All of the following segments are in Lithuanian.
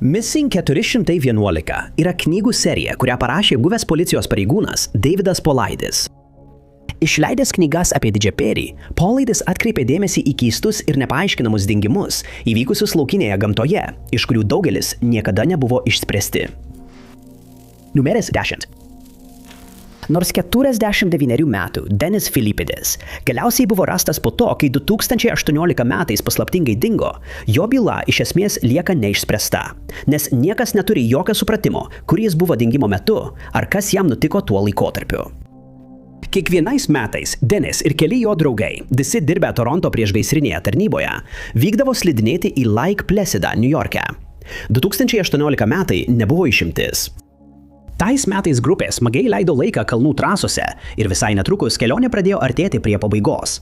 Missing 411 yra knygų serija, kurią parašė buvęs policijos pareigūnas Davidas Polaidis. Išleidęs knygas apie Didžiapėrį, Polaidis atkreipė dėmesį į keistus ir nepaaiškinamus dingimus įvykusius laukinėje gamtoje, iš kurių daugelis niekada nebuvo išspręsti. Numeris 10. Nors 49 metų Denis Filipidis galiausiai buvo rastas po to, kai 2018 metais paslaptingai dingo, jo byla iš esmės lieka neišspręsta, nes niekas neturi jokio supratimo, kur jis buvo dingimo metu ar kas jam nutiko tuo laikotarpiu. Kiekvienais metais Denis ir keli jo draugai, visi dirbę Toronto priešgaisrinėje tarnyboje, vykdavo slidinėti į Lake Placidą, Niujorke. 2018 metai nebuvo išimtis. Tais metais grupė smagiai leido laiką kalnų trasose ir visai netrukus kelionė pradėjo artėti prie pabaigos.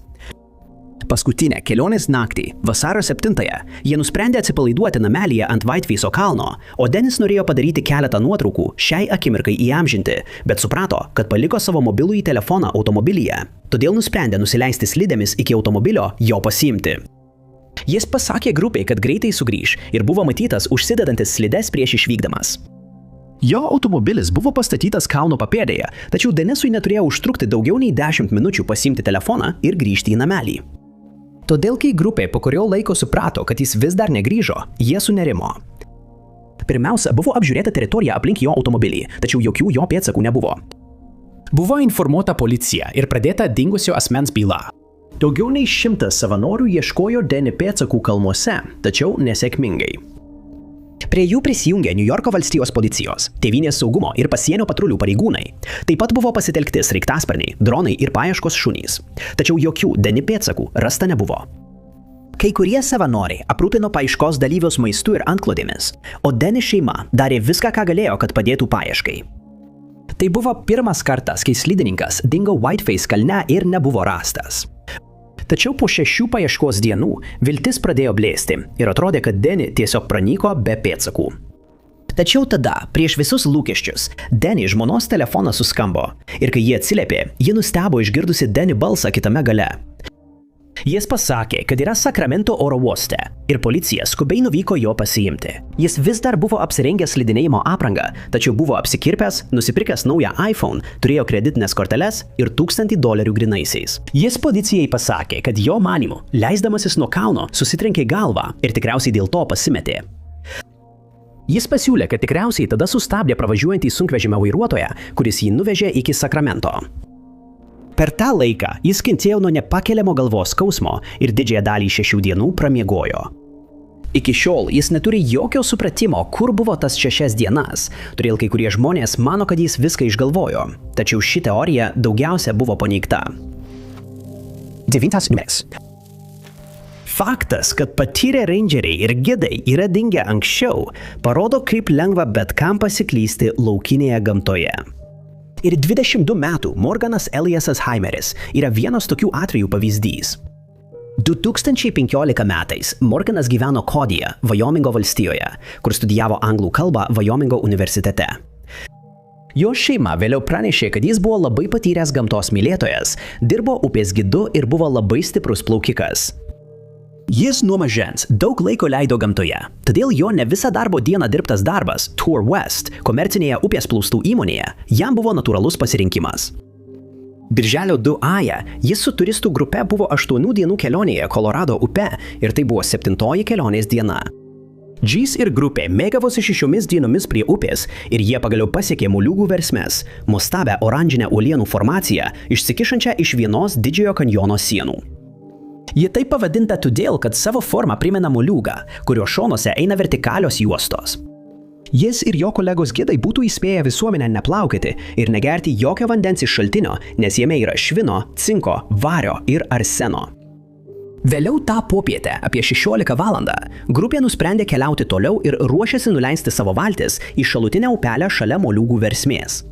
Paskutinę kelionės naktį, vasario 7-ąją, jie nusprendė atsipalaiduoti namelyje ant Whiteface'o kalno, o Denis norėjo padaryti keletą nuotraukų šiai akimirkai įamžinti, bet suprato, kad paliko savo mobilųjį telefoną automobilyje, todėl nusprendė nusileisti slidėmis iki automobilio jo pasiimti. Jis pasakė grupiai, kad greitai sugrįš ir buvo matytas užsidedantis slides prieš išvykdamas. Jo automobilis buvo pastatytas kalno papėdėje, tačiau Denisui neturėjo užtrukti daugiau nei 10 minučių pasiimti telefoną ir grįžti į namelį. Todėl, kai grupė po kurio laiko suprato, kad jis vis dar negrįžo, jie sunerimo. Pirmiausia, buvo apžiūrėta teritorija aplink jo automobilį, tačiau jokių jo pėdsakų nebuvo. Buvo informuota policija ir pradėta dingusio asmens byla. Daugiau nei 100 savanorių ieškojo Denį pėdsakų kalnuose, tačiau nesėkmingai. Prie jų prisijungė Niujorko valstijos policijos, tėvynės saugumo ir pasienio patrulių pareigūnai. Taip pat buvo pasitelkti sraigtasparniai, dronai ir paieškos šunys. Tačiau jokių Denį pėdsakų rasta nebuvo. Kai kurie savanoriai aprūpino paieškos dalyvius maistu ir antklodėmis, o Denį šeima darė viską, ką galėjo, kad padėtų paieškai. Tai buvo pirmas kartas, kai slidininkas dingo Whiteface kalne ir nebuvo rastas. Tačiau po 6 paieškos dienų viltis pradėjo blėsti ir atrodė, kad Denį tiesiog pranyko be pėdsakų. Tačiau tada, prieš visus lūkesčius, Denį žmonos telefonas suskambo ir kai jie atsiliepė, ji nustebo išgirdusi Denį balsą kitame gale. Jis pasakė, kad yra Sakramento oro uoste ir policija skubiai nuvyko jo pasiimti. Jis vis dar buvo apsirengęs slidinėjimo aprangą, tačiau buvo apsikirpęs, nusipirkęs naują iPhone, turėjo kreditinės korteles ir $1000 grynaisiais. Jis policijai pasakė, kad jo manymu, leisdamasis nuo kalno, susitrenkė galvą ir tikriausiai dėl to pasimetė. Jis pasiūlė, kad tikriausiai tada sustabdė pravažiuojantį sunkvežimio vairuotoją, kuris jį nuvežė iki Sakramento. Per tą laiką jis kentėjo nuo nepakeliamo galvos skausmo ir didžiąją dalį 6 dienų pramiegojo. Iki šiol jis neturi jokio supratimo, kur buvo tas 6 dienas, todėl kai kurie žmonės mano, kad jis viską išgalvojo, tačiau ši teorija daugiausia buvo paneigta. 9 numeris. Faktas, kad patyrę rangeriai ir gidai yra dingę anksčiau, parodo, kaip lengva bet kam pasiklysti laukinėje gamtoje. Ir 22 metų Morganas Eliasas Heimeris yra vienas tokių atvejų pavyzdys. 2015 metais Morganas gyveno Kodyje, Vajomingo valstijoje, kur studijavo anglų kalbą Vajomingo universitete. Jo šeima vėliau pranešė, kad jis buvo labai patyręs gamtos mylėtojas, dirbo upės gidu ir buvo labai stiprus plaukikas. Jis nuo mažens daug laiko leido gamtoje, todėl jo ne visą darbo dieną dirbtas darbas Tour West, komercinėje upės plaustų įmonėje, jam buvo natūralus pasirinkimas. Birželio 2-ąją jis su turistų grupe buvo 8 dienų kelionėje Kolorado upe ir tai buvo 7-oji kelionės diena. Jis ir grupė mėgavosi 6 dienomis prie upės ir jie pagaliau pasiekė moliūgų versmes, nuostabią oranžinę uolienų formaciją, išsikišančią iš vienos Didžiojo kanjono sienų. Ji taip pavadinta todėl, kad savo formą primena moliūgą, kurio šonuose eina vertikalios juostos. Jis ir jo kolegos gidai būtų įspėję visuomenę neplaukioti ir negerti jokio vandens iš šaltinio, nes jame yra švino, cinko, vario ir arseno. Vėliau tą popietę, apie 16 valandą, grupė nusprendė keliauti toliau ir ruošėsi nuleisti savo valtis į šalutinę upelę šalia moliūgų versmės.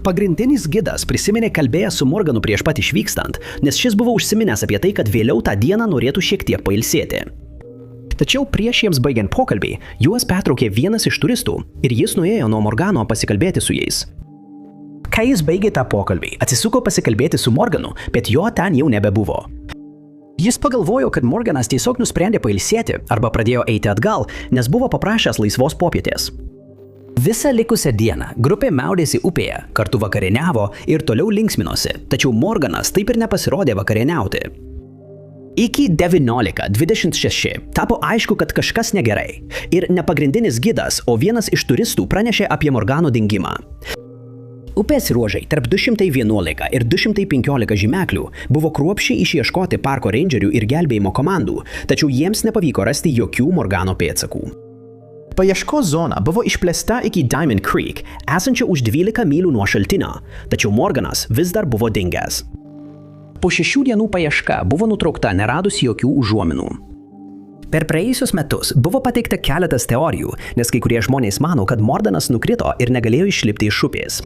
Pagrindinis gidas prisiminė kalbėjęs su Morganu prieš pat išvykstant, nes šis buvo užsiminęs apie tai, kad vėliau tą dieną norėtų šiek tiek pailsėti. Tačiau prieš jiems baigiant pokalbį, juos pertraukė vienas iš turistų ir jis nuėjo nuo Morgano pasikalbėti su jais. Kai jis baigė tą pokalbį, atsisuko pasikalbėti su Morganu, bet jo ten jau nebebuvo. Jis pagalvojo, kad Morganas tiesiog nusprendė pailsėti arba pradėjo eiti atgal, nes buvo paprašęs laisvos popietės. Visą likusią dieną grupė maudėsi upėje, kartu vakarieniavo ir toliau linksminosi, tačiau Morganas taip ir nepasirodė vakarieniauti. Iki 19:26 tapo aišku, kad kažkas negerai ir ne pagrindinis gidas, o vienas iš turistų pranešė apie Morgano dingimą. Upės ruožai tarp 211 ir 215 žymeklių buvo kruopščiai išieškoti parko rangerių ir gelbėjimo komandų, tačiau jiems nepavyko rasti jokių Morgano pėdsakų. Paieškos zona buvo išplėsta iki Diamond Creek, esančio už 12 mylių nuo šaltinio, tačiau Morganas vis dar buvo dingęs. Po 6 dienų paieška buvo nutraukta neradus jokių užuominų. Per praėjusius metus buvo pateikta keletas teorijų, nes kai kurie žmonės mano, kad Morganas nukrito ir negalėjo išlipti iš upės.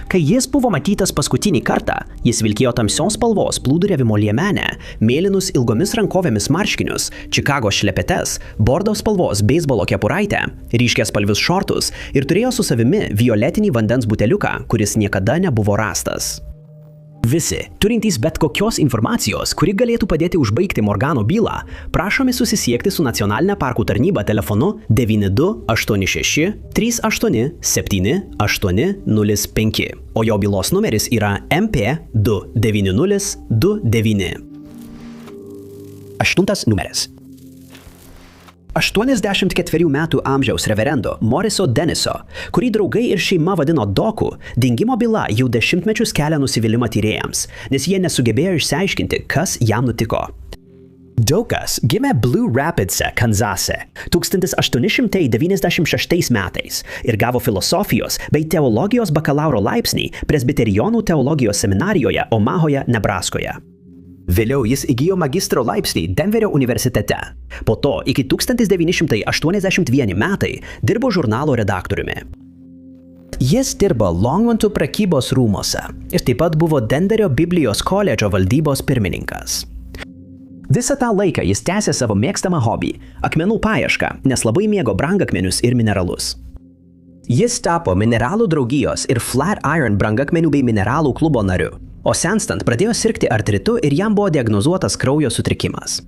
Kai jis buvo matytas paskutinį kartą, jis vilkėjo tamsios spalvos plūduriavimo liemenę, mėlynus ilgomis rankovėmis marškinius, Čikagos šlepetes, bordo spalvos beisbolo kepuraitę, ryškias spalvius šortus ir turėjo su savimi violetinį vandens buteliuką, kuris niekada nebuvo rastas. Visi, turintys bet kokios informacijos, kuri galėtų padėti užbaigti Morgano bylą, prašomi susisiekti su nacionalinė parkų tarnyba telefonu 9286 38 7805, o jo bylos numeris yra MP 29029. 8 numeris. 84 metų amžiaus reverendo Moriso Deniso, kurį draugai ir šeima vadino Doku, dingimo byla jau dešimtmečius kelia nusivylimą tyrėjams, nes jie nesugebėjo išsiaiškinti, kas jam nutiko. Dokas gimė Blue Rapidse, Kanzase 1896 metais ir gavo filosofijos bei teologijos bakalauro laipsnį Presbiterijonų teologijos seminarijoje Omahoje, Nebraskoje. Vėliau jis įgijo magistro laipsnį Denverio universitete. Po to iki 1981 metai dirbo žurnalo redaktoriumi. Jis dirbo Longmontų prekybos rūmuose ir taip pat buvo Denverio Biblijos koledžo valdybos pirmininkas. Visą tą laiką jis tęsė savo mėgstamą hobį – akmenų paiešką, nes labai mėgo brangakmenius ir mineralus. Jis tapo mineralų draugijos ir Flatiron brangakmenių bei mineralų klubo nariu, o senstant pradėjo sirgti artritu ir jam buvo diagnozuotas kraujo sutrikimas.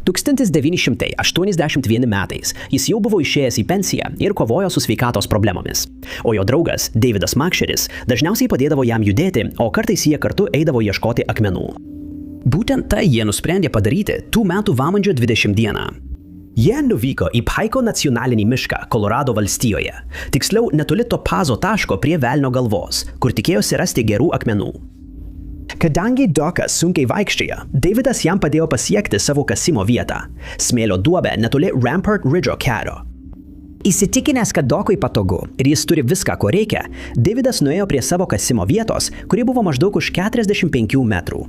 1981 metais jis jau buvo išėjęs į pensiją ir kovojo su sveikatos problemomis, o jo draugas Davidas Makšeris dažniausiai padėdavo jam judėti, o kartais jie kartu eidavo ieškoti akmenų. Būtent tai jie nusprendė padaryti tų metų vamandžio 20 dieną. Jie nuvyko į Paiko nacionalinį mišką Kolorado valstijoje, tiksliau netoli Topazo taško prie Velnio galvos, kur tikėjosi rasti gerų akmenų. Kadangi Dokas sunkiai vaikščiojo, Davidas jam padėjo pasiekti savo kasimo vietą – smėlio duobę netoli Rampart Ridge'o kelio. Įsitikinęs, kad Dokui patogu ir jis turi viską, ko reikia, Davidas nuėjo prie savo kasimo vietos, kuri buvo maždaug už 45 metrų.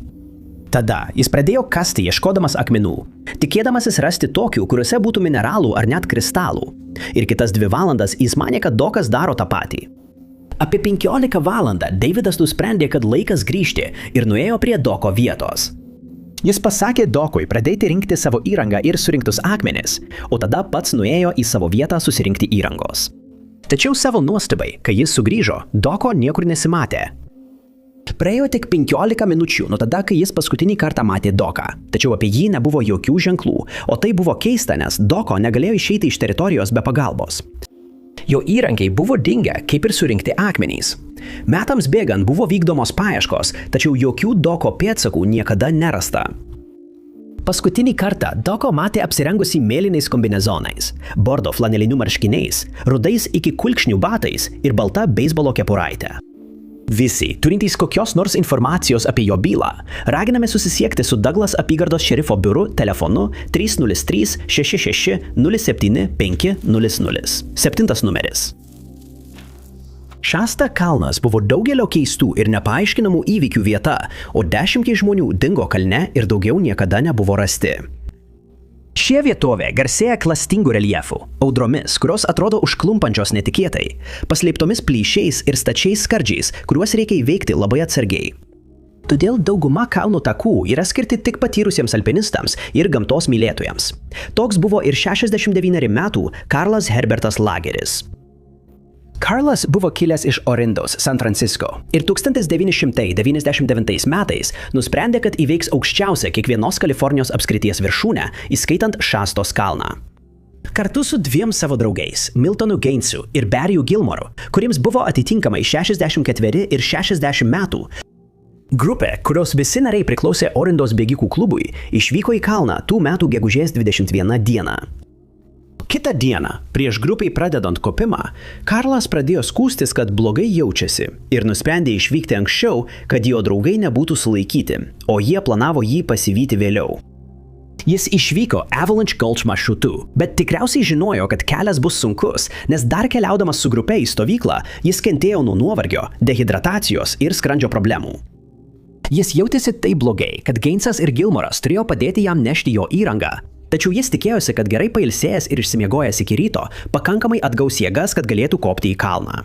Tada jis pradėjo kasti ieškodamas akmenų, tikėdamasis rasti tokių, kuriuose būtų mineralų ar net kristalų. Ir kitas 2 valandas jis manė, kad Dokas daro tą patį. Apie 15 valandą Davidas nusprendė, kad laikas grįžti ir nuėjo prie Doko vietos. Jis pasakė Dokui pradėti rinkti savo įrangą ir surinktus akmenis, o tada pats nuėjo į savo vietą susirinkti įrangos. Tačiau savo nuostabai, kai jis sugrįžo, Doko niekur nesimatė. Praėjo tik 15 minučių nuo tada, kai jis paskutinį kartą matė Doką, tačiau apie jį nebuvo jokių ženklų, o tai buvo keista, nes Doko negalėjo išeiti iš teritorijos be pagalbos. Jo įrankiai buvo dingę, kaip ir surinkti akmenys. Metams bėgant buvo vykdomos paieškos, tačiau jokių Doko pėdsakų niekada nerasta. Paskutinį kartą Doko matė apsirengusį mėlynais kombinezonais, bordo flanelinių marškiniais, rudais iki kulkšnių batais ir balta beisbolo kepuraitė. Visi, turintys kokios nors informacijos apie jo bylą, raginame susisiekti su Douglas apygardos šerifo biuru telefonu 303 66 07 500. 7 numeris. Šasta kalnas buvo daugelio keistų ir nepaaiškinamų įvykių vieta, o 10 žmonių dingo kalne ir daugiau niekada nebuvo rasti. Šie vietovė garsėja klastingų reljefų, audromis, kurios atrodo užklumpančios netikėtai, paslėptomis plyšiais ir stačiais skardžiais, kuriuos reikia įveikti labai atsargiai. Todėl dauguma kalnų takų yra skirti tik patyrusiems alpinistams ir gamtos mylėtojams. Toks buvo ir 69 metų Karlas Herbertas Lageris. Karlas buvo kilęs iš Orindos, San Francisco ir 1999 metais nusprendė, kad įveiks aukščiausią kiekvienos Kalifornijos apskrities viršūnę, įskaitant Šastos kalną. Kartu su dviem savo draugais, Miltonu Gainsu ir Barryu Gilmoru, kuriems buvo atitinkamai 64 ir 60 metų, grupė, kurios visi nariai priklausė Orindos bėgikų klubui, išvyko į kalną tų metų gegužės 21 dieną. Kitą dieną, prieš grupiai pradedant kopimą, Karlas pradėjo skųstis, kad blogai jaučiasi ir nusprendė išvykti anksčiau, kad jo draugai nebūtų sulaikyti, o jie planavo jį pasivyti vėliau. Jis išvyko Avalanche Gulch maršrutu, bet tikriausiai žinojo, kad kelias bus sunkus, nes dar keliaudamas su grupe į stovyklą, jis kentėjo nuo nuovargio, dehidratacijos ir skrandžio problemų. Jis jautėsi taip blogai, kad Gainsas ir Gilmoras turėjo padėti jam nešti jo įrangą. Tačiau jis tikėjosi, kad gerai pailsėjęs ir išsimiegojęs iki ryto, pakankamai atgaus jėgas, kad galėtų kopti į kalną.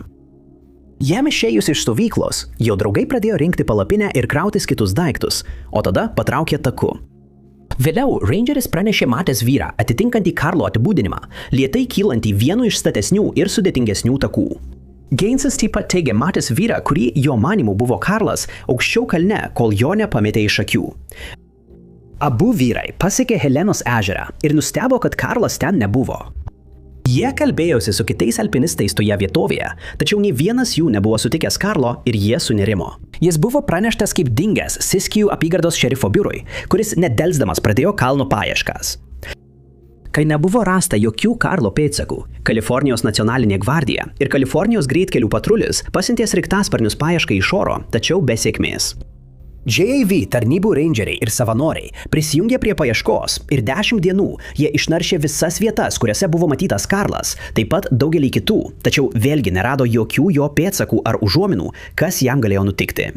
Jam išėjus iš stovyklos, jo draugai pradėjo rinkti palapinę ir krautis kitus daiktus, o tada patraukė taku. Vėliau Rangeris pranešė matęs vyrą, atitinkantį Karlo apibūdinimą, lėtai kylantį vienu iš statesnių ir sudėtingesnių takų. Gainsas taip pat teigė matęs vyrą, kurį jo manymu buvo Karlas, aukščiau kalne, kol jo nepametė iš akių. Abu vyrai pasiekė Helenos ežerą ir nustebo, kad Karlas ten nebuvo. Jie kalbėjosi su kitais alpinistais toje vietovėje, tačiau nei vienas jų nebuvo sutikęs Karlo ir jie sunerimo. Jis buvo praneštas kaip dingęs Siskijų apygardos šerifo biurui, kuris nedelsdamas pradėjo kalno paieškas. Kai nebuvo rasta jokių Karlo pėdsakų, Kalifornijos nacionalinė gvardija ir Kalifornijos greitkelių patrulis pasiuntė sraigtasparnius paieškai iš oro, tačiau be sėkmės. JAV tarnybų rangeriai ir savanoriai prisijungė prie paieškos ir 10 dienų jie išnaršė visas vietas, kuriuose buvo matytas Karlas, taip pat daugelį kitų, tačiau vėlgi nerado jokių jo pėdsakų ar užuominų, kas jam galėjo nutikti.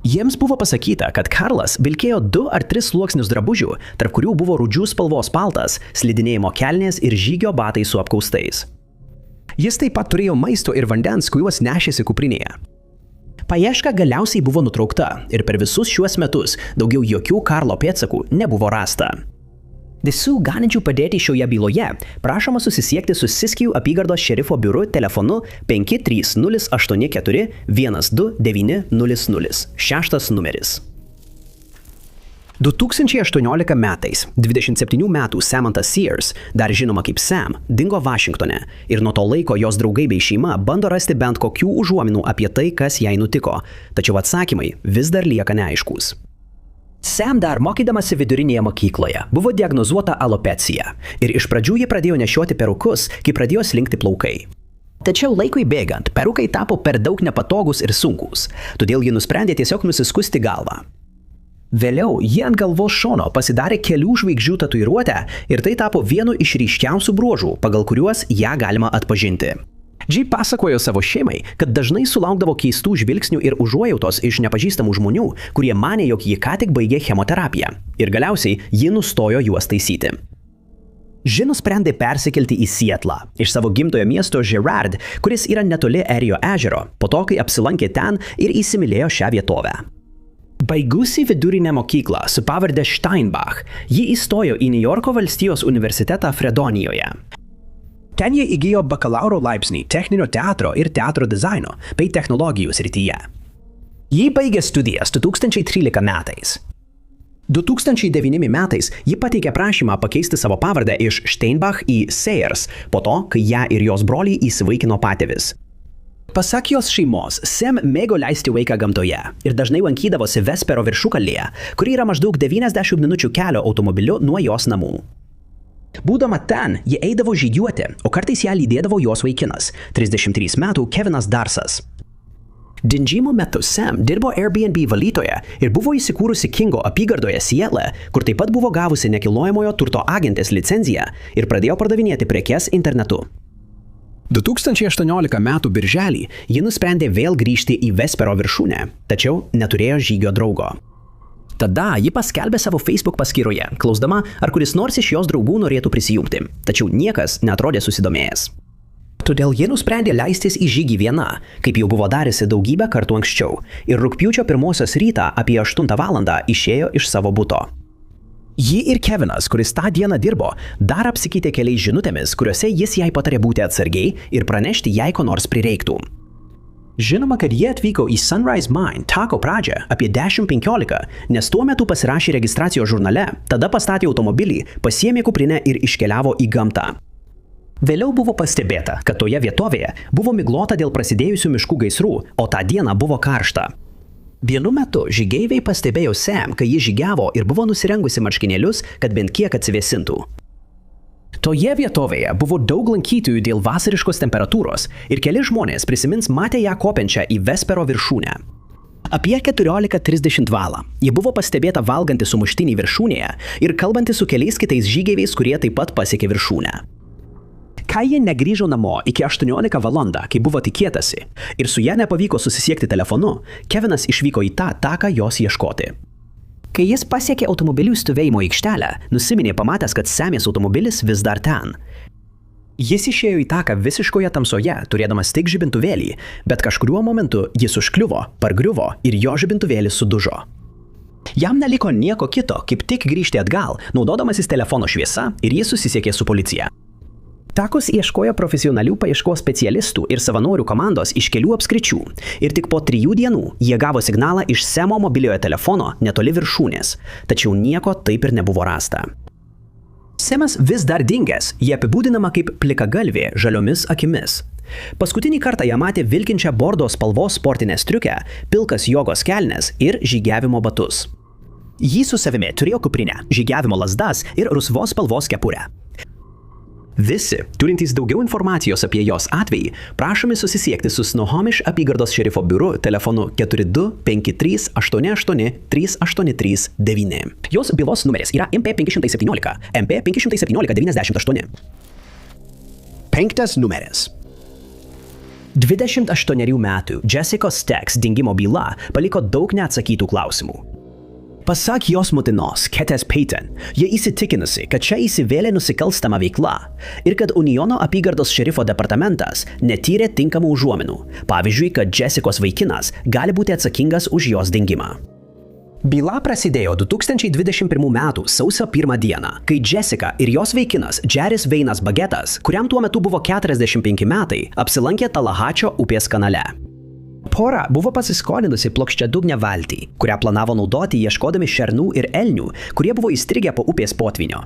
Jiems buvo pasakyta, kad Karlas vilkėjo 2 ar 3 sluoksnius drabužių, tarp kurių buvo rudžių spalvos paltas, slidinėjimo kelnės ir žygio batai su apkaustais. Jis taip pat turėjo maisto ir vandens, kuriuos nešėsi kuprinėje. Paieška galiausiai buvo nutraukta ir per visus šiuos metus daugiau jokių Karlo pėdsakų nebuvo rasta. Visų galinčių padėti šioje byloje prašoma susisiekti su Siskijų apygardos šerifo biuru telefonu 5384 12900, 6 numeris. 2018 metais 27 metų Samantha Sears, dar žinoma kaip Sam, dingo Vašingtone ir nuo to laiko jos draugai bei šeima bando rasti bent kokių užuominų apie tai, kas jai nutiko, tačiau atsakymai vis dar lieka neaiškūs. Sam dar mokydamasi vidurinėje mokykloje buvo diagnozuota alopecija ir iš pradžių ji pradėjo nešioti perukus, kai pradėjo slinkti plaukai. Tačiau laikui bėgant, perukai tapo per daug nepatogus ir sunkūs, todėl ji nusprendė tiesiog nusiskusti galvą. Vėliau ji ant galvos šono pasidarė kelių žvaigždžių tatuiruotę ir tai tapo vienu iš ryškiausių bruožų, pagal kuriuos ją galima atpažinti. G pasakojo savo šeimai, kad dažnai sulaukdavo keistų žvilgsnių ir užuojautos iš nepažįstamų žmonių, kurie manė, jog ji ką tik baigė chemoterapiją. Ir galiausiai ji nustojo juos taisyti. Ji nusprendė persikelti į Sietlą, iš savo gimtojo miesto Girard, kuris yra netoli Erio ežero, po to, kai apsilankė ten ir įsimylėjo šią vietovę. Baigusi vidurinę mokyklą su pavarde Steinbach, ji įstojo į Niujorko valstijos universitetą Fredonijoje. Ten jie įgijo bakalauro laipsnį techninio teatro ir teatro dizaino bei technologijų srityje. Ji baigė studijas 2013 metais. 2009 metais ji pateikė prašymą pakeisti savo pavardę iš Steinbach į Sayers, po to, kai ją ir jos broliai įsivaikino patėvis. Pasak jos šeimos, Sam mėgo leisti laiką gamtoje ir dažnai lankydavosi Vespero viršukalnėje, kuri yra maždaug 90 minučių kelio automobiliu nuo jos namų. Būdama ten, ji eidavo žygiuoti, o kartais ją lydėdavo jos vaikinas, 33 metų Kevinas Darsas. Dingimo metu Sam dirbo Airbnb valytoje ir buvo įsikūrusi Kingo apygardoje Seattle, kur taip pat buvo gavusi nekilnojamojo turto agentės licenciją ir pradėjo pardavinėti prekes internetu. 2018 metų birželį ji nusprendė vėl grįžti į Vespero viršūnę, tačiau neturėjo žygio draugo. Tada ji paskelbė savo Facebook paskyroje, klausdama, ar kuris nors iš jos draugų norėtų prisijungti, tačiau niekas neatrodė susidomėjęs. Todėl ji nusprendė leistis į žygį viena, kaip jau buvo darėsi daugybę kartų anksčiau, ir rugpjūčio 1 rytą apie 8 valandą išėjo iš savo buto. Ji ir Kevinas, kuris tą dieną dirbo, dar apsikeitė keliais žinutėmis, kuriuose jis jai patarė būti atsargiai ir pranešti, jei ko nors prireiktų. Žinoma, kad jie atvyko į Sunrise Mine tako pradžią apie 10:15, nes tuo metu pasirašė registracijos žurnale, tada pastatė automobilį, pasiėmė kuprinę ir iškeliavo į gamtą. Vėliau buvo pastebėta, kad toje vietovėje buvo miglota dėl prasidėjusių miškų gaisrų, o tą dieną buvo karšta. Vienu metu žygeiviai pastebėjo Sam, kai ji žygiavo ir buvo nusirengusi marškinėlius, kad bent kiek atsivėsintų. Toje vietovėje buvo daug lankytojų dėl vasariškos temperatūros ir keli žmonės prisimins matę ją kopiančią į Vespero viršūnę. Apie 14:30 val. Ji buvo pastebėta valganti sumuštinį viršūnėje ir kalbanti su keliais kitais žygeiviais, kurie taip pat pasiekė viršūnę. Kai ji negrįžo namo iki 18 val., kai buvo tikėtasi, ir su ja nepavyko susisiekti telefonu, Kevinas išvyko į tą taką jos ieškoti. Kai jis pasiekė automobilių stovėjimo aikštelę, nusiminė pamatęs, kad Samės automobilis vis dar ten. Jis išėjo į taką visiškoje tamsoje, turėdamas tik žibintuvėlį, bet kažkuriuo momentu jis užkliuvo, pargriuvo ir jo žibintuvėlis sudužo. Jam neliko nieko kito, kaip tik grįžti atgal, naudodamasis telefono šviesa, ir jis susisiekė su policija. Takus ieškojo profesionalių paieškos specialistų ir savanorių komandos iš kelių apskričių ir tik po 3 dienų jie gavo signalą iš Semo mobiliojo telefono netoli viršūnės, tačiau nieko taip ir nebuvo rasta. Semas vis dar dingęs, jie apibūdinama kaip plikagalvė žaliomis akimis. Paskutinį kartą ją matė vilkinčią bordo spalvos sportinę striukę, pilkas jogos kelnes ir žygiavimo batus. Jį su savimi turėjo kuprinę, žygiavimo lazdas ir rusvos spalvos kepurę. Visi, turintys daugiau informacijos apie jos atvejį, prašomi susisiekti su Snohomish apygardos šerifo biuru telefonu 42-53-88-389. Jos bylos numeris yra MP517, MP517-98. 5 numeris. 28 metų Jessica Stacks dingimo byla paliko daug neatsakytų klausimų. Pasak jos motinos, Ketes Payton, jie įsitikinusi, kad čia įsivėlė nusikalstama veikla ir kad Uniono apygardos šerifo departamentas netyrė tinkamų užuominų, pavyzdžiui, kad Jessicos vaikinas gali būti atsakingas už jos dingimą. Byla prasidėjo 2021 metų sausio 1 dieną, kai Jessica ir jos vaikinas Jaris Veinas Bagetas, kuriam tuo metu buvo 45 metai, apsilankė Talahačio upės kanale. Pora buvo pasiskolinusi plokščiadugnę valtį, kurią planavo naudoti ieškodami šernų ir elnių, kurie buvo įstrigę po upės potvynio.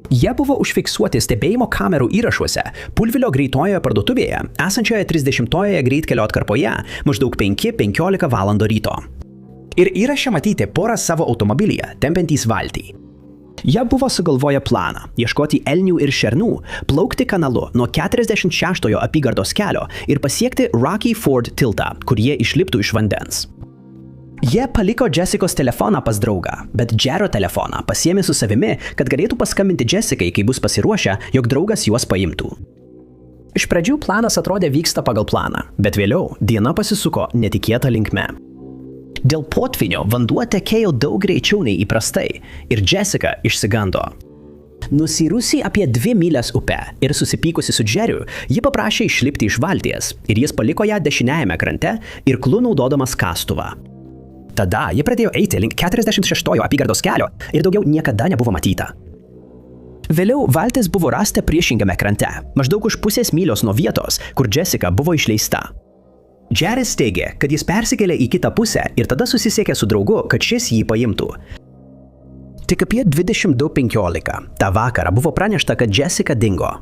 Jie buvo užfiksuoti stebėjimo kamerų įrašuose Pulvilio greitojoje parduotuvėje, esančioje 30-ojoje greitkelio atkarpoje, maždaug 5:15 val. Ryto. Ir įraše matyti porą savo automobilyje, tempiantys valtį. Jie buvo sugalvoję planą – ieškoti elnių ir šernų, plaukti kanalu nuo 46-ojo apygardos kelio ir pasiekti Rocky Ford tiltą, kur jie išliptų iš vandens. Jie paliko Jessicos telefoną pas draugą, bet Jario telefoną pasiėmė su savimi, kad galėtų paskambinti Jessicai, kai bus pasiruošę, jog draugas juos paimtų. Iš pradžių planas atrodė vyksta pagal planą, bet vėliau diena pasisuko netikėta linkme. Dėl potvynio vanduo tekėjo daug greičiau nei įprastai ir Jessica išsigando. Nusirusi apie 2 mylias upę ir susipykusi su Jeriu, ji paprašė išlipti iš valties ir jis paliko ją dešiniajame krante irklu naudodamas kastuvą. Tada ji pradėjo eiti link 46-ojo apygardos kelio ir daugiau niekada nebuvo matyta. Vėliau valtis buvo rasta priešingame krante, maždaug už pusės mylios nuo vietos, kur Jessica buvo išleista. Jaris teigė, kad jis persikėlė į kitą pusę ir tada susisiekė su draugu, kad šis jį paimtų. Tik apie 22:15 tą vakarą buvo pranešta, kad Jessica dingo.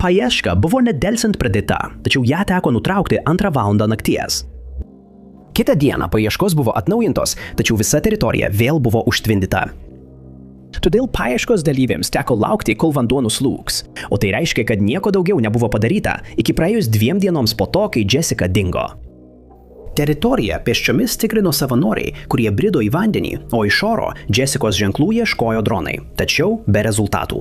Paieška buvo nedelsant pradėta, tačiau ją teko nutraukti 2 valandą nakties. Kitą dieną paieškos buvo atnaujintos, tačiau visa teritorija vėl buvo užtvindyta. Todėl paieškos dalyviams teko laukti, kol vanduo nuslūgs, o tai reiškia, kad nieko daugiau nebuvo padaryta iki praėjus 2 dienoms po to, kai Jessica dingo. Teritoriją pėsčiomis tikrino savanoriai, kurie brido į vandenį, o iš oro Jessicos ženklų ieškojo dronai, tačiau be rezultatų.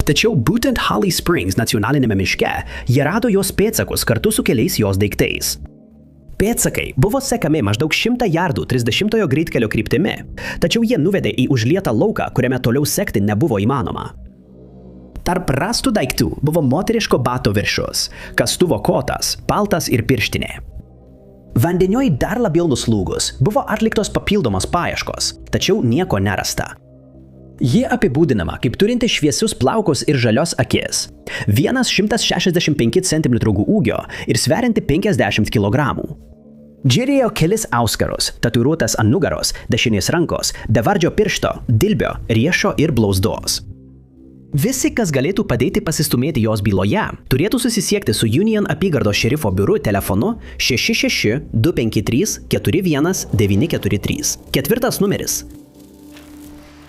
Tačiau būtent Holly Springs nacionalinėme miške jie rado jos pėdsakus kartu su keliais jos daiktais. Pėdsakai buvo sekami maždaug 100 jardų 30-ojo greitkelio kryptimi, tačiau jie nuvedė į užlietą lauką, kuriame toliau sekti nebuvo įmanoma. Tarp rastų daiktų buvo moteriško bato viršus, kastuvo kotas, paltas ir pirštinė. Vandeniui dar labiau nuslūgus buvo atliktos papildomos paieškos, tačiau nieko nerasta. Ji apibūdinama kaip turinti šviesius plaukus ir žalios akis. 165 cm ūgio ir sverianti 50 kg. Džirėjo kelis auskarus, tatuiruotas ant nugaros, dešinės rankos, bevardžio piršto, dilbio, riešo ir blauzdos. Visi, kas galėtų padėti pasistumėti jos byloje, turėtų susisiekti su Union apygardos šerifo biuru telefonu 6625341 Ketvirtas numeris.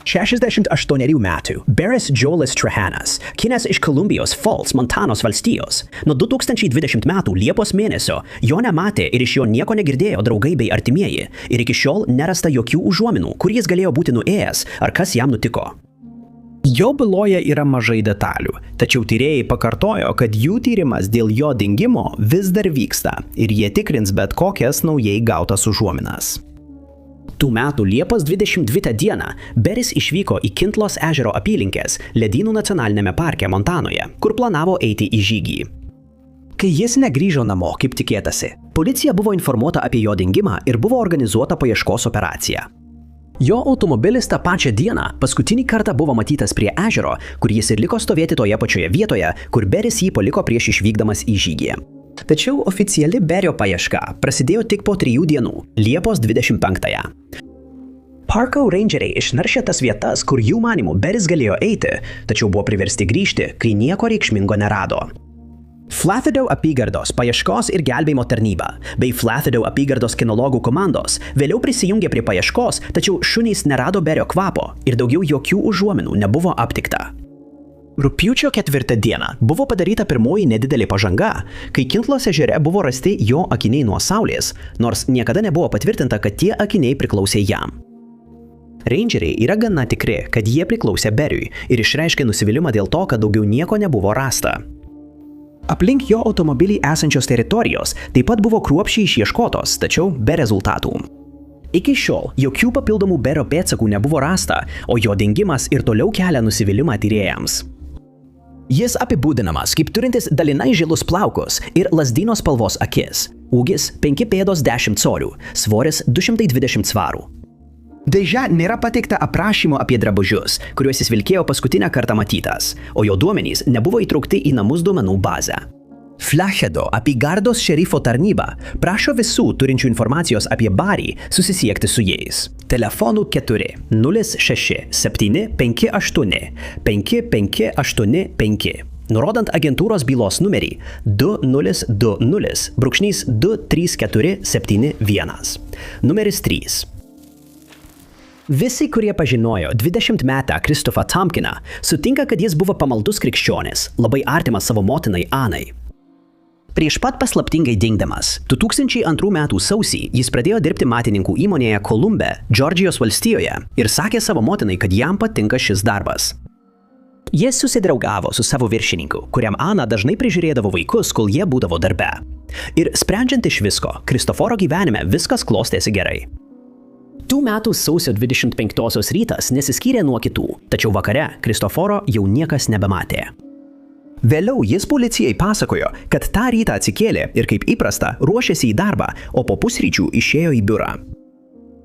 68 metų Barris Joelis Trahanas, kilęs iš Kolumbijos Falls, Montanos valstijos. Nuo 2020 metų Liepos mėnesio jo nematė ir iš jo nieko negirdėjo draugai bei artimieji, ir iki šiol nerasta jokių užuominų, kur jis galėjo būti nuėjęs ar kas jam nutiko. Jo byloje yra mažai detalių, tačiau tyrėjai pakartojo, kad jų tyrimas dėl jo dingimo vis dar vyksta ir jie tikrins bet kokias naujai gautas užuominas. Tų metų Liepos 22 dieną Barris išvyko į Kintlos ežero apylinkės Ledynų nacionalinėme parke Montanoje, kur planavo eiti į žygį. Kai jis negrįžo namo, kaip tikėtasi, policija buvo informuota apie jo dingimą ir buvo organizuota paieškos operacija. Jo automobilis tą pačią dieną paskutinį kartą buvo matytas prie ežero, kur jis ir liko stovėti toje pačioje vietoje, kur Barris jį paliko prieš išvykdamas į žygį. Tačiau oficiali Barrio paieška prasidėjo tik po 3 dienų, Liepos 25-ąją. Parko rangeriai išnaršė tas vietas, kur jų manimų Barris galėjo eiti, tačiau buvo priversti grįžti, kai nieko reikšmingo nerado. Flathido apygardos paieškos ir gelbėjimo tarnyba bei Flathido apygardos kinologų komandos vėliau prisijungė prie paieškos, tačiau šunys nerado Barrio kvapo ir daugiau jokių užuominų nebuvo aptikta. Rugpjūčio 4 dieną buvo padaryta pirmoji nedidelė pažanga, kai Kintlos ežere buvo rasti jo akiniai nuo saulės, nors niekada nebuvo patvirtinta, kad tie akiniai priklausė jam. Rangeriai yra gana tikri, kad jie priklausė Barriui ir išreiškė nusivylimą dėl to, kad daugiau nieko nebuvo rasta. Aplink jo automobilį esančios teritorijos taip pat buvo kruopščiai išieškotos, tačiau be rezultatų. Iki šiol jokių papildomų Barrio pėdsakų nebuvo rasta, o jo dingimas ir toliau kelia nusivylimą tyrėjams. Jis apibūdinamas kaip turintis dalinai žilus plaukus ir lazdyno spalvos akis, ūgis 5 pėdos 10 colių, svoris 220 svarų. Deja, nėra pateikta aprašymo apie drabužius, kuriuos jis vilkėjo paskutinę kartą matytas, o jo duomenys nebuvo įtraukti į namus duomenų bazę. Flathido apygardos šerifo tarnyba prašo visų turinčių informacijos apie Barrį susisiekti su jais. Telefonu 4 06 758 5585, nurodant agentūros bylos numerį 2020-23471. Numeris 3. Visi, kurie pažinojo 20-metę Kristofą Tompkiną, sutinka, kad jis buvo pamaldus krikščionis, labai artimas savo motinai Anai. Prieš pat paslaptingai dingdamas, 2002 metų sausį jis pradėjo dirbti matininkų įmonėje Kolumbe, Džordžijos valstijoje ir sakė savo motinai, kad jam patinka šis darbas. Jis susidraugavo su savo viršininku, kuriam Ana dažnai prižiūrėdavo vaikus, kol jie būdavo darbe. Ir sprendžiant iš visko, Kristoforo gyvenime viskas klostėsi gerai. Tų metų sausio 25-osios rytas nesiskyrė nuo kitų, tačiau vakare Kristoforo jau niekas nebematė. Vėliau jis policijai pasakojo, kad tą rytą atsikėlė ir kaip įprasta ruošėsi į darbą, o po pusryčių išėjo į biurą.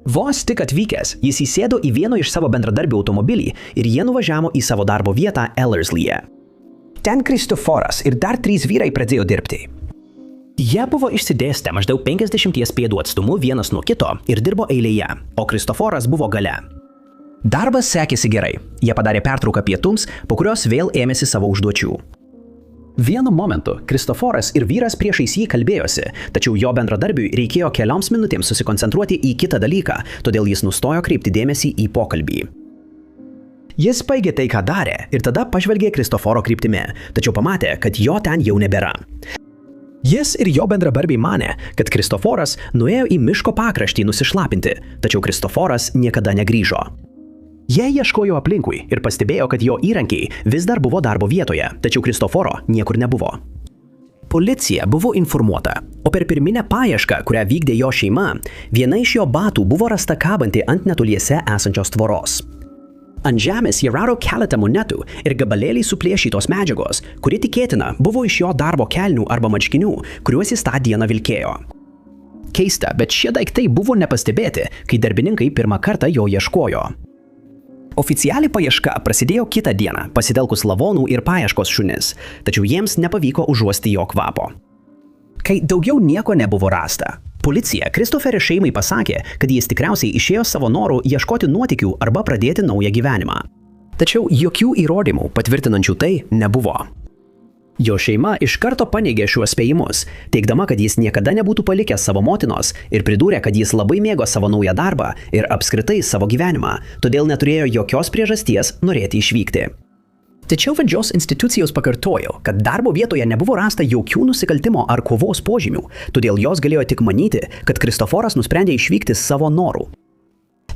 Vos tik atvykęs, jis įsėdo į vieno iš savo bendradarbių automobilį ir jie nuvažiavo į savo darbo vietą Ellerslyje. Ten Kristoforas ir dar 3 vyrai pradėjo dirbti. Jie buvo išsidėstę maždaug 50 pėdų atstumu vienas nuo kito ir dirbo eilėje, o Kristoforas buvo gale. Darbas sekėsi gerai. Jie padarė pertrauką pietums, po kurios vėl ėmėsi savo užduočių. Vienu momentu Kristoforas ir vyras priešais jį kalbėjosi, tačiau jo bendradarbiui reikėjo kelioms minutėms susikoncentruoti į kitą dalyką, todėl jis nustojo kreipti dėmesį į pokalbį. Jis baigė tai, ką darė, ir tada pažvelgė Kristoforo kryptimi, tačiau pamatė, kad jo ten jau nebėra. Jis ir jo bendradarbiai manė, kad Kristoforas nuėjo į miško pakraštį nusišlapinti, tačiau Kristoforas niekada negrįžo. Jie ieškojo aplinkui ir pastebėjo, kad jo įrankiai vis dar buvo darbo vietoje, tačiau Kristoforo niekur nebuvo. Policija buvo informuota, o per pirminę paiešką, kurią vykdė jo šeima, viena iš jo batų buvo rasta kabanti ant netoliese esančios tvoros. Ant žemės jie rado keletą monetų ir gabalėlį suplėšytos medžiagos, kuri tikėtina buvo iš jo darbo kelnių arba marškinių, kuriuos jis tą dieną vilkėjo. Keista, bet šie daiktai buvo nepastebėti, kai darbininkai pirmą kartą jo ieškojo. Oficiali paieška prasidėjo kitą dieną, pasitelkus lavonų ir paieškos šunis, tačiau jiems nepavyko užuosti jo kvapo. Kai daugiau nieko nebuvo rasta, policija Kristoferio šeimai pasakė, kad jis tikriausiai išėjo savo norų ieškoti nuotykių arba pradėti naują gyvenimą. Tačiau jokių įrodymų patvirtinančių tai nebuvo. Jo šeima iš karto paneigė šiuos spėjimus, teigdama, kad jis niekada nebūtų palikęs savo motinos ir pridūrė, kad jis labai mėgo savo naują darbą ir apskritai savo gyvenimą, todėl neturėjo jokios priežasties norėti išvykti. Tačiau valdžios institucijos pakartojo, kad darbo vietoje nebuvo rasta jokių nusikaltimo ar kovos požymių, todėl jos galėjo tik manyti, kad Kristoforas nusprendė išvykti savo norų.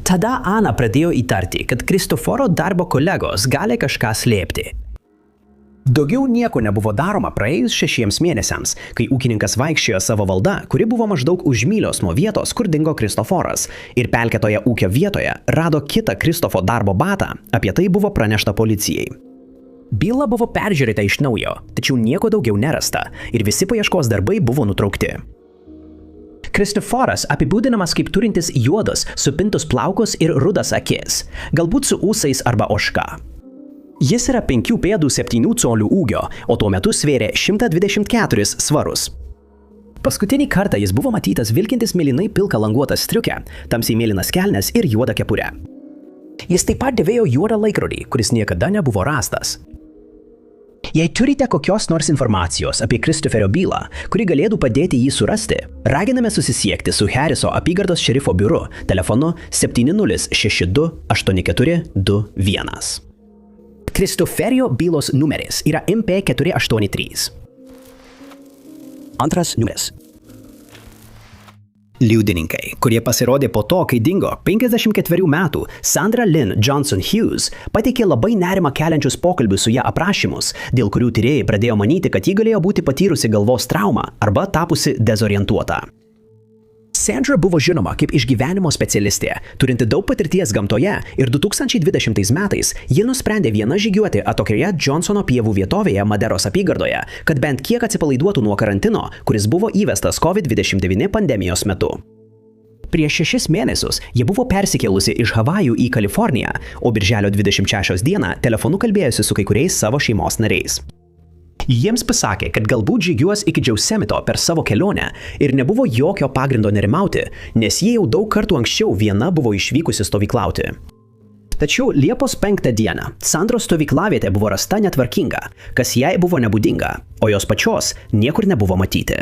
Tada Ana pradėjo įtarti, kad Kristoforo darbo kolegos gali kažką slėpti. Daugiau nieko nebuvo daroma praėjus 6 mėnesiams, kai ūkininkas vaikščiojo savo valda, kuri buvo maždaug už mylios nuo vietos, kur dingo Kristoforas, ir pelkėtoje ūkio vietoje rado kitą Kristofo darbo batą, apie tai buvo pranešta policijai. Byla buvo peržiūrėta iš naujo, tačiau nieko daugiau nerasta ir visi paieškos darbai buvo nutraukti. Kristoforas apibūdinamas kaip turintis juodus, supintus plaukus ir rudas akis, galbūt su ūsais arba ožka. Jis yra 5 pėdų 7 colių ūgio, o tuo metu svėrė 124 svarus. Paskutinį kartą jis buvo matytas vilkintis mėlynai pilką languotą striukę, tamsiai mėlynas kelnes ir juodą kepurę. Jis taip pat dėvėjo juodą laikrodį, kuris niekada nebuvo rastas. Jei turite kokios nors informacijos apie Kristoferio bylą, kuri galėtų padėti jį surasti, raginame susisiekti su Harriso apygardos šerifo biuru telefonu 7062 8421. Kristoferio bylos numeris yra MP483. Antras numeris. Liudininkai, kurie pasirodė po to, kai dingo 54 metų Sandra Lynn Johnson Hughes, pateikė labai nerimą keliančius pokalbius su ją aprašymus, dėl kurių tyrėjai pradėjo manyti, kad ji galėjo būti patyrusi galvos traumą arba tapusi dezorientuota. Sandra buvo žinoma kaip išgyvenimo specialistė, turinti daug patirties gamtoje, ir 2020 metais ji nusprendė viena žygiuoti atokioje Johnsono pievų vietovėje Maderos apygardoje, kad bent kiek atsipalaiduotų nuo karantino, kuris buvo įvestas COVID-29 pandemijos metu. Prieš 6 mėnesius ji buvo persikėlusi iš Havajų į Kaliforniją, o birželio 26 dieną telefonu kalbėjosi su kai kuriais savo šeimos nariais. Jiems pasakė, kad galbūt žygiuos iki Džiausemito per savo kelionę ir nebuvo jokio pagrindo nerimauti, nes jie jau daug kartų anksčiau viena buvo išvykusi stovyklauti. Tačiau Liepos 5 dieną Sandros stovyklavietė buvo rasta netvarkinga, kas jai buvo nebūdinga, o jos pačios niekur nebuvo matyti.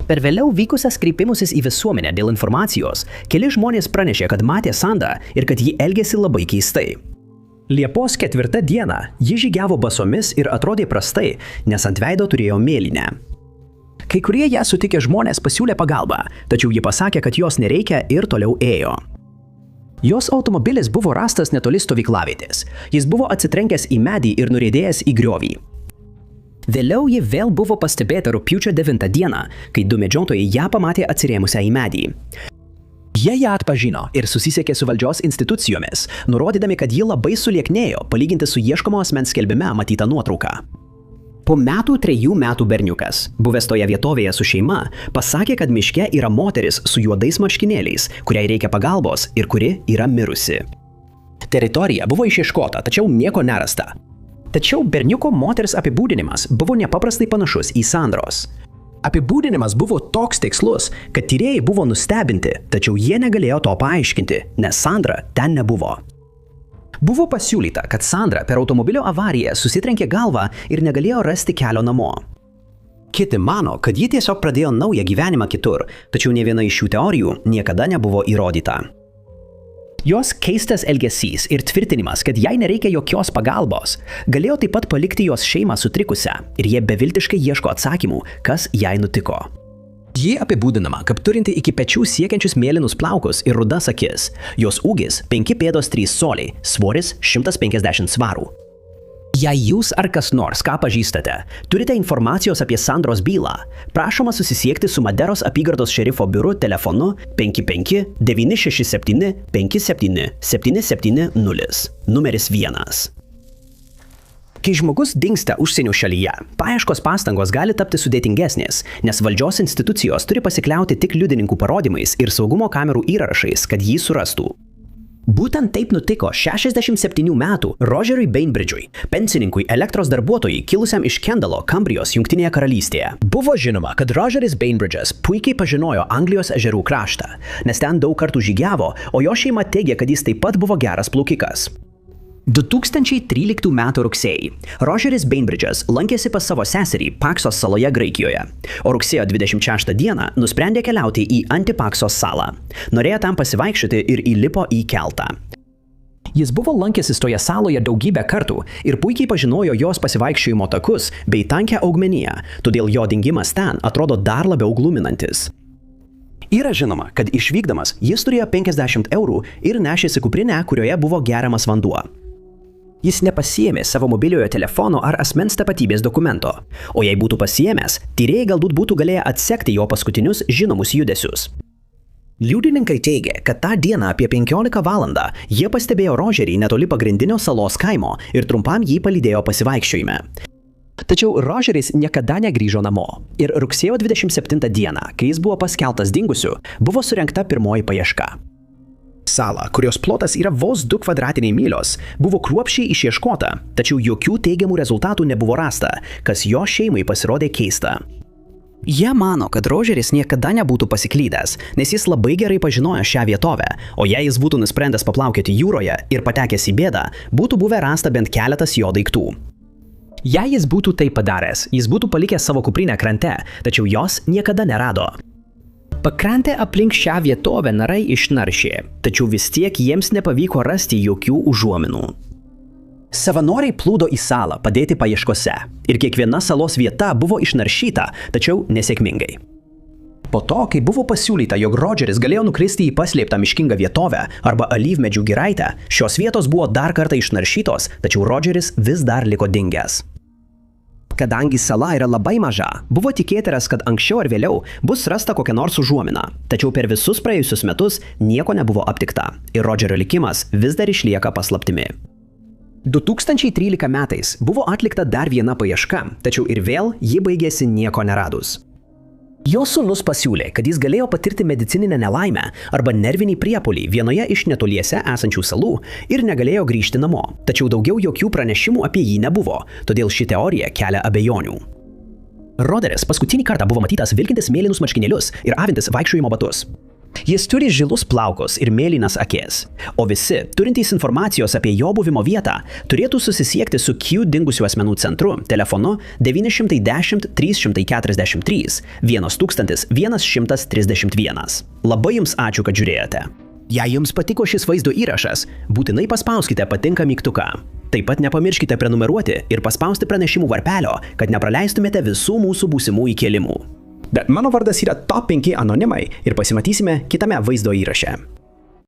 Per vėliau vykusias kreipimusis į visuomenę dėl informacijos, keli žmonės pranešė, kad matė Sandrą ir kad ji elgėsi labai keistai. Liepos 4 dieną ji žygiavo basomis ir atrodė prastai, nes ant veido turėjo mėlynę. Kai kurie ją sutikę žmonės pasiūlė pagalbą, tačiau ji pasakė, kad jos nereikia ir toliau ėjo. Jos automobilis buvo rastas netoli stovyklavietės. Jis buvo atsitrenkęs į medį ir nuriedėjęs į griovį. Vėliau ji vėl buvo pastebėta rugpjūčio 9 dieną, kai 2 medžiotojai ją pamatė atsirėmusią į medį. Jie ją atpažino ir susisiekė su valdžios institucijomis, nurodydami, kad ji labai sulieknėjo palyginti su ieškomo asmens skelbime matyta nuotrauka. Po 3 metų berniukas, buvęs toje vietovėje su šeima, pasakė, kad miške yra moteris su juodais marškinėliais, kuriai reikia pagalbos ir kuri yra mirusi. Teritorija buvo išieškota, tačiau nieko nerasta. Tačiau berniuko moters apibūdinimas buvo nepaprastai panašus į Sandros. Apibūdinimas buvo toks tikslus, kad tyrėjai buvo nustebinti, tačiau jie negalėjo to paaiškinti, nes Sandra ten nebuvo. Buvo pasiūlyta, kad Sandra per automobilio avariją susitrenkė galvą ir negalėjo rasti kelio namo. Kiti mano, kad ji tiesiog pradėjo naują gyvenimą kitur, tačiau ne viena iš šių teorijų niekada nebuvo įrodyta. Jos keistas elgesys ir tvirtinimas, kad jai nereikia jokios pagalbos, galėjo taip pat palikti jos šeimą sutrikusią ir jie beviltiškai ieško atsakymų, kas jai nutiko. Ji apibūdinama kaip turinti iki pečių siekiančius mėlynus plaukus ir rudas akis. Jos ūgis 5 pėdos 3 coliai, svoris 150 svarų. Jei jūs ar kas nors, ką pažįstate, turite informacijos apie Sandros bylą, prašoma susisiekti su Maderos apygardos šerifo biuru telefonu 55 967 57 770, numeris 1. Kai žmogus dingsta užsienio šalyje, paieškos pastangos gali tapti sudėtingesnės, nes valdžios institucijos turi pasikliauti tik liudininkų parodymais ir saugumo kamerų įrašais, kad jį surastų. Būtent taip nutiko 67 metų Rogeriui Bainbridge'ui, pensininkui elektros darbuotojui kilusiam iš Kendalo, Kambrijos, Jungtinėje karalystėje. Buvo žinoma, kad Rogeris Bainbridge'as puikiai pažinojo Anglijos ežerų kraštą, nes ten daug kartų žygiavo, o jo šeima teigia, kad jis taip pat buvo geras plaukikas. 2013 m. rugsėjį Rogeris Bainbridge'as lankėsi pas savo seserį Paksos saloje Graikijoje, o rugsėjo 26 dieną nusprendė keliauti į Antipaksos salą. Norėjo tam pasivaikščioti ir įlipo į keltą. Jis buvo lankęsis toje saloje daugybę kartų ir puikiai pažinojo jos pasivaikščiojimo takus bei tankę augmeniją, todėl jo dingimas ten atrodo dar labiau gluminantis. Yra žinoma, kad išvykdamas jis turėjo 50 eurų ir nešėsi kuprinę, kurioje buvo geriamas vanduo. Jis nepasiėmė savo mobiliojo telefono ar asmens tapatybės dokumento, o jei būtų pasiėmęs, tyrėjai galbūt būtų galėję atsekti jo paskutinius žinomus judesius. Liudininkai teigia, kad tą dieną apie 15 valandą jie pastebėjo Rogerį netoli pagrindinio salos kaimo ir trumpam jį palydėjo pasivaikščiojime. Tačiau Rogeris niekada negrįžo namo ir rugsėjo 27 dieną, kai jis buvo paskelbtas dingusiu, buvo surengta pirmoji paieška. Sala, kurios plotas yra vos 2 kvadratiniai mylios, buvo kruopščiai išieškota, tačiau jokių teigiamų rezultatų nebuvo rasta, kas jo šeimai pasirodė keista. Jie mano, kad Rogeris niekada nebūtų pasiklydęs, nes jis labai gerai pažinojo šią vietovę, o jei jis būtų nusprendęs paplaukioti jūroje ir patekęs į bėdą, būtų buvę rasta bent keletas jo daiktų. Jei jis būtų tai padaręs, jis būtų palikęs savo kuprinę krante, tačiau jos niekada nerado. Pakrantę aplink šią vietovę narai išnaršė, tačiau vis tiek jiems nepavyko rasti jokių užuominų. Savanoriai plūdo į salą padėti paieškose ir kiekviena salos vieta buvo išnaršyta, tačiau nesėkmingai. Po to, kai buvo pasiūlyta, jog Rogeris galėjo nukristi į paslėptą miškingą vietovę arba alyvmedžių giraitę, šios vietos buvo dar kartą išnaršytos, tačiau Rogeris vis dar liko dingęs. Kadangi sala yra labai maža, buvo tikėtinas, kad anksčiau ar vėliau bus rasta kokia nors užuomina, tačiau per visus praėjusius metus nieko nebuvo aptikta ir Rogerio likimas vis dar išlieka paslaptimi. 2013 metais buvo atlikta dar viena paieška, tačiau ir vėl ji baigėsi nieko neradus. Jo sūnus pasiūlė, kad jis galėjo patirti medicininę nelaimę arba nervinį priepuolį vienoje iš netoliese esančių salų ir negalėjo grįžti namo, tačiau daugiau jokių pranešimų apie jį nebuvo, todėl ši teorija kelia abejonių. Rogeris paskutinį kartą buvo matytas vilkintis mėlynus marškinėlius ir avintis vaikščiojimo batus. Jis turi žilus plaukus ir mėlynas akis, o visi, turintys informacijos apie jo buvimo vietą, turėtų susisiekti su Q dingusių asmenų centru telefonu 910 343 1131. Labai jums ačiū, kad žiūrėjote. Jei jums patiko šis vaizdo įrašas, būtinai paspauskite patinka mygtuką. Taip pat nepamirškite prenumeruoti ir paspausti pranešimų varpelio, kad nepraleistumėte visų mūsų būsimų įkėlimų. Bet mano vardas yra Top 5 anonimai ir pasimatysime kitame vaizdo įraše.